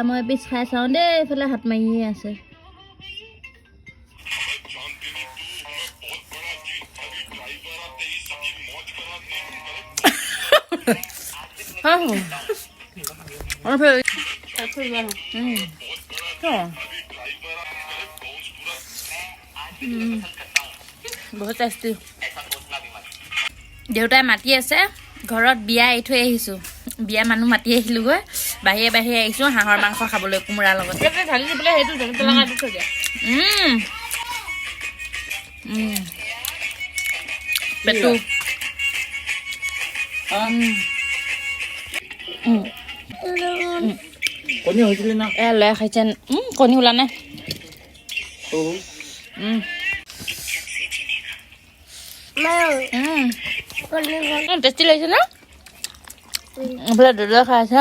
মই পিছ খাই চাওঁ দেই এইফালে হাত মাৰিয়ে আছে বহুত টেষ্টি দেউতাই মাতি আছে ঘৰত বিয়া এৰি থৈ আহিছোঁ বিয়া মানুহ মাতি আহিলোগৈ বাহিৰে বাহিৰে আহিছোঁ হাঁহৰ মাংস খাবলৈ কোমোৰাৰ লগত ঢালি দিবলৈ সেইটো লগাই দি থৈ দিয়া পেটু কণী হৈছিলে না লৈ খাইছে কণী ওলা নাই টেষ্টি লাগিছে ন এইফালে দুটা খাই আছে